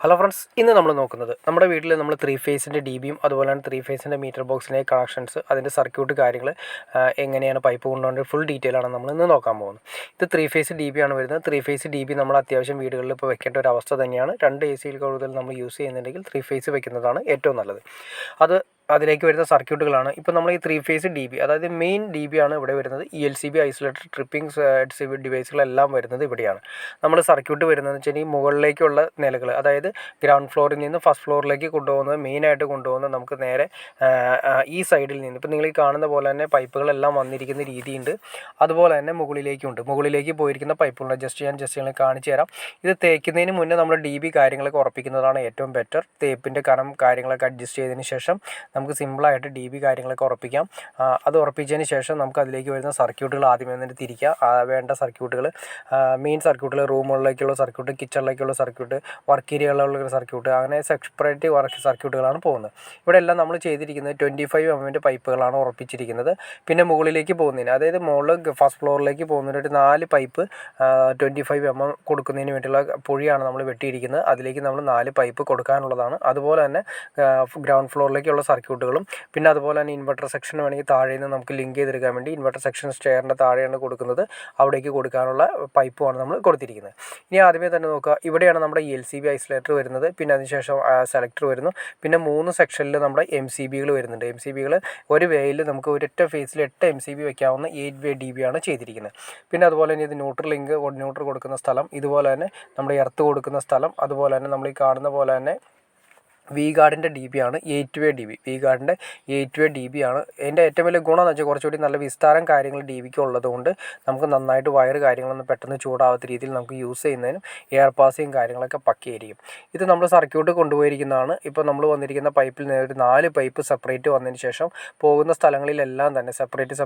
Hello friends, ഇന്ന് നമ്മൾ നോക്കുന്നത് നമ്മുടെ വീട്ടിൽ നമ്മൾ 3 ഫേസിൻ്റെ ഡി ബിയും അതുപോലെ തന്നെ 3 ഫേസിൻ്റെ മീറ്റർ ബോക്സിൻ്റെ കണക്ഷൻസ്, അതിൻ്റെ സർക്യൂട്ട് കാര്യങ്ങൾ എങ്ങനെയാണ് പൈപ്പ് കൊണ്ടുപോകേണ്ട ഫുൾ ഡീറ്റെയിൽ ആണ് നമ്മൾ ഇന്ന് നോക്കാൻ പോകുന്നത്. ഇത് 3 ഫേസ് ഡി ബി ആണ് വരുന്നത്. 3 ഫേസ് ഡി ബി നമ്മൾ അത്യാവശ്യം വീടുകളിൽ ഇപ്പോൾ വെക്കേണ്ട ഒരു അവസ്ഥ തന്നെയാണ്. 2 AC കൂടുതൽ നമ്മൾ യൂസ് ചെയ്യുന്നുണ്ടെങ്കിൽ 3 ഫേസ് വെക്കുന്നതാണ് ഏറ്റവും നല്ലത്. അതിലേക്ക് വരുന്ന സർക്യൂട്ടുകളാണ് ഇപ്പോൾ നമ്മൾ ഈ 3 ഫേസ് ഡി ബി, അതായത് മെയിൻ ഡി ബി ആണ് ഇവിടെ വരുന്നത്. ELCB ഐസൊലേറ്റഡ് ട്രിപ്പിംഗ് ഡിവൈസുകളെല്ലാം വരുന്നത് ഇവിടെയാണ്. നമ്മൾ സർക്യൂട്ട് വരുന്നതെന്ന് വെച്ചാൽ ഈ മുകളിലേക്കുള്ള നിലകൾ, അതായത് ഗ്രൗണ്ട് ഫ്ലോറിൽ നിന്ന് ഫസ്റ്റ് ഫ്ലോറിലേക്ക് കൊണ്ടുപോകുന്നത്, മെയിനായിട്ട് കൊണ്ടുപോകുന്നത് നമുക്ക് നേരെ ഈ സൈഡിൽ നിന്ന് ഇപ്പോൾ നിങ്ങൾ ഈ കാണുന്ന പോലെ തന്നെ പൈപ്പുകളെല്ലാം വന്നിരിക്കുന്ന രീതിയുണ്ട്. അതുപോലെ തന്നെ മുകളിലേക്കുണ്ട്, മുകളിലേക്ക് പോയിരിക്കുന്ന പൈപ്പുകളുണ്ട്. ഞാൻ ജസ്റ്റ് കാണിച്ചു തരാം. ഇത് തേക്കുന്നതിന് മുന്നേ നമ്മൾ ഡി ബി കാര്യങ്ങളൊക്കെ ഉറപ്പിക്കുന്നതാണ് ഏറ്റവും ബെറ്റർ. തേപ്പിൻ്റെ കനം കാര്യങ്ങളൊക്കെ അഡ്ജസ്റ്റ് ചെയ്തതിന് ശേഷം നമുക്ക് സിമ്പിളായിട്ട് ഡി ബി കാര്യങ്ങളൊക്കെ ഉറപ്പിക്കാം. അത് ഉറപ്പിച്ചതിന് ശേഷം നമുക്ക് അതിലേക്ക് വരുന്ന സർക്യൂട്ടുകൾ ആദ്യമേ തന്നെ തിരിക്കുക. വേണ്ട സർക്യൂട്ടുകൾ, മെയിൻ സർക്യൂട്ടുകൾ, റൂമുകളിലേക്കുള്ള സർക്യൂട്ട്, കിച്ചണിലേക്കുള്ള സർക്യൂട്ട്, വർക്ക് ഏരിയകളിലുള്ള സർക്യൂട്ട്, അങ്ങനെ സെപ്പറേറ്റ് വർക്ക് സർക്യൂട്ടുകളാണ് പോകുന്നത്. ഇവിടെ എല്ലാം നമ്മൾ ചെയ്തിരിക്കുന്നത് 25 mm പൈപ്പുകളാണ് ഉറപ്പിച്ചിരിക്കുന്നത്. പിന്നെ മുകളിലേക്ക് പോകുന്നതിന്, അതായത് മുകളിൽ ഫസ്റ്റ് ഫ്ലോറിലേക്ക് പോകുന്നതിന് ഒരു 4 പൈപ്പ് 25 mm കൊടുക്കുന്നതിന് വേണ്ടിയുള്ള പൊഴിയാണ് നമ്മൾ വെട്ടിയിരിക്കുന്നത്. അതിലേക്ക് നമ്മൾ 4 പൈപ്പ് കൊടുക്കാനുള്ളതാണ്. അതുപോലെ തന്നെ ഗ്രൗണ്ട് ഫ്ലോറിലേക്കുള്ള സർക്യൂട്ടുകളും, പിന്നെ അതുപോലെ തന്നെ ഇൻവെർട്ടർ സെക്ഷൻ വേണമെങ്കിൽ താഴെ നിന്ന് നമുക്ക് ലിങ്ക് ചെയ്തെടുക്കാൻ വേണ്ടി ഇൻവെർട്ടർ സെക്ഷൻ സ്റ്റെയറിൻ്റെ താഴെയാണ് കൊടുക്കുന്നത്. അവിടേക്ക് കൊടുക്കാനുള്ള പൈപ്പുമാണ് നമ്മൾ കൊടുത്തിരിക്കുന്നത്. ഇനി ആദ്യമേ തന്നെ നോക്കുക, ഇവിടെയാണ് നമ്മുടെ ELCB ഐസൊലേറ്റർ വരുന്നത്. പിന്നെ അതിനുശേഷം സെലക്ടർ വരുന്നു. പിന്നെ 3 സെക്ഷനിൽ നമ്മുടെ MCBകൾ വരുന്നുണ്ട്. MCBകൾ ഒരു വേയിൽ നമുക്ക് ഒരൊറ്റ ഫേസിൽ 8 MCB വയ്ക്കാവുന്ന 8 വേ DB ആണ് ചെയ്തിരിക്കുന്നത്. പിന്നെ അതുപോലെ തന്നെ ഇത് ന്യൂട്രൽ കൊടുക്കുന്ന സ്ഥലം, ഇതുപോലെ തന്നെ നമ്മുടെ എർത്ത് കൊടുക്കുന്ന സ്ഥലം, അതുപോലെ തന്നെ നമ്മൾ ഈ കാണുന്ന പോലെ തന്നെ വി ഗാർഡിൻ്റെ ഡി ബി ആണ് 8 വേ ഡി ബി. വി ഗാർഡിൻ്റെ 8 വേ ഡി ബി ആണ്. എൻ്റെ ഏറ്റവും വലിയ ഗുണം എന്ന് വെച്ചാൽ കുറച്ചുകൂടി നല്ല വിസ്താരം കാര്യങ്ങൾ ഡി ബിക്ക് ഉള്ളതുകൊണ്ട് നമുക്ക് നന്നായിട്ട് വയർ കാര്യങ്ങളൊന്നും പെട്ടെന്ന് ചൂടാവാത്ത രീതിയിൽ നമുക്ക് യൂസ് ചെയ്യുന്നതിനും എയർ പാസിങ് കാര്യങ്ങളൊക്കെ പക്കയായിരിക്കും. ഇത് നമ്മൾ സർക്യൂട്ട് കൊണ്ടുപോയിരിക്കുന്നതാണ്. ഇപ്പോൾ നമ്മൾ വന്നിരിക്കുന്ന പൈപ്പിൽ ഒരു 4 പൈപ്പ് സെപ്പറേറ്റ് വന്നതിന് ശേഷം പോകുന്ന സ്ഥലങ്ങളിലെല്ലാം തന്നെ സെപ്പറേറ്റ്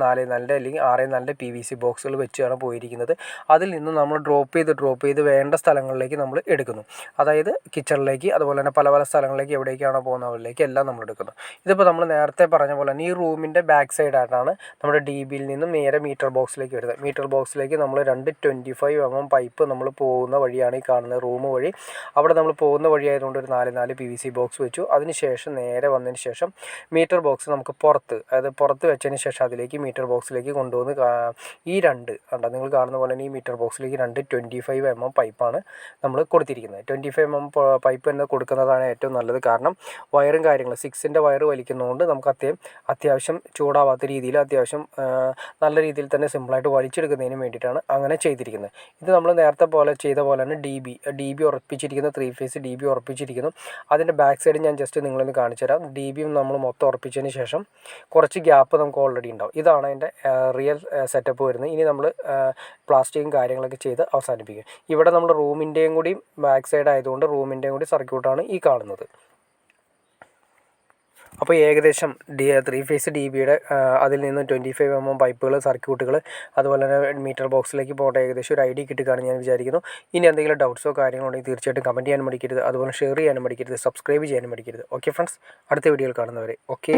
4 അല്ലെങ്കിൽ 6 PVC ബോക്സുകൾ വെച്ചാണ് പോയിരിക്കുന്നത്. അതിൽ നിന്ന് നമ്മൾ ഡ്രോപ്പ് ചെയ്ത് വേണ്ട സ്ഥലങ്ങളിലേക്ക് നമ്മൾ എടുക്കുന്നു. അതായത് കിച്ചണിലേക്ക്, അതുപോലെ തന്നെ പല സ്ഥലങ്ങളിലേക്ക് എവിടേക്കാണോ പോകുന്നവരിലേക്ക് എല്ലാം നമ്മൾ എടുക്കുന്നു. ഇതിപ്പോൾ നമ്മൾ നേരത്തെ പറഞ്ഞ പോലെ തന്നെ ഈ റൂമിൻ്റെ ബാക്ക് സൈഡായിട്ടാണ് നമ്മുടെ ഡി ബിയിൽ നിന്നും നേരെ മീറ്റർ ബോക്സിലേക്ക് വരുന്നത്. മീറ്റർ ബോക്സിലേക്ക് നമ്മൾ 2 25 mm പൈപ്പ് നമ്മൾ പോകുന്ന വഴിയാണ് ഈ കാണുന്നത്, റൂം വഴി. അവിടെ നമ്മൾ പോകുന്ന വഴിയായതുകൊണ്ട് ഒരു 4 PVC ബോക്സ് വെച്ചു. അതിനുശേഷം നേരെ വന്നതിന് ശേഷം മീറ്റർ ബോക്സ് നമുക്ക് പുറത്ത് വെച്ചതിന് ശേഷം അതിലേക്ക് മീറ്റർ ബോക്സിലേക്ക് കൊണ്ടുവന്ന് ഈ 2 കണ്ടോ, നിങ്ങൾ കാണുന്ന പോലെ തന്നെ ഈ മീറ്റർ ബോക്സിലേക്ക് 2 25 mm പൈപ്പാണ് നമ്മൾ കൊടുത്തിരിക്കുന്നത്. 25 mm പൈപ്പ് തന്നെ കൊടുക്കുന്നതാണ് ഏറ്റവും നല്ലത്. കാരണം വയറും കാര്യങ്ങളും 6-ൻ്റെ വയർ വലിക്കുന്നതുകൊണ്ട് നമുക്ക് അത്യാവശ്യം ചൂടാവാത്ത രീതിയിൽ അത്യാവശ്യം നല്ല രീതിയിൽ തന്നെ സിമ്പിളായിട്ട് വലിച്ചെടുക്കുന്നതിന് വേണ്ടിയിട്ടാണ് അങ്ങനെ ചെയ്തിരിക്കുന്നത്. ഇത് നമ്മൾ നേരത്തെ ചെയ്ത പോലെ തന്നെ ഡി ബി ഉറപ്പിച്ചിരിക്കുന്ന 3 ഫേസ് ഡി ബി ഉറപ്പിച്ചിരിക്കുന്നു. അതിൻ്റെ ബാക്ക് സൈഡ് ഞാൻ ജസ്റ്റ് നിങ്ങളൊന്ന് കാണിച്ചു തരാം. ഡി ബിയും നമ്മൾ മൊത്തം ഉറപ്പിച്ചതിന് ശേഷം കുറച്ച് ഗ്യാപ്പ് നമുക്ക് ഓൾറെഡി ഉണ്ടാവും. ഇതാണ് അതിൻ്റെ റിയൽ സെറ്റപ്പ് വരുന്നത്. ഇനി നമ്മൾ പ്ലാസ്റ്റിക്കും കാര്യങ്ങളൊക്കെ ചെയ്ത് അവസാനിപ്പിക്കും. ഇവിടെ നമ്മൾ റൂമിൻ്റെയും കൂടി ബാക്ക് സൈഡ് ആയതുകൊണ്ട് റൂമിൻ്റെയും കൂടി സർക്യൂട്ടാണ് ഈ കാണുന്നത്. അപ്പോൾ ഏകദേശം 3 ഫേസ് ഡി ബിയുടെ അതിൽ നിന്ന് 25 mm പൈപ്പുകൾ, സർക്യൂട്ടുകൾ, അതുപോലെ തന്നെ മീറ്റർ ബോക്സിലേക്ക് പോകേണ്ട ഏകദേശം ഒരു ഐഡിയ കിട്ടുകയാണ് ഞാൻ വിചാരിക്കുന്നു. ഇനി എന്തെങ്കിലും ഡൗട്ട്സോ കാര്യങ്ങളോ ഉണ്ടെങ്കിൽ തീർച്ചയായിട്ടും കമൻറ്റ് ചെയ്യാനും മടിക്കരുത്. അതുപോലെ ഷെയർ ചെയ്യാനും മടിക്കരുത്, സബ്സ്ക്രൈബ് ചെയ്യാനും മടിക്കരുത്. ഓക്കെ ഫ്രണ്ട്സ്, അടുത്ത വീഡിയോയിൽ കാണുന്നവരെ ഓക്കെ.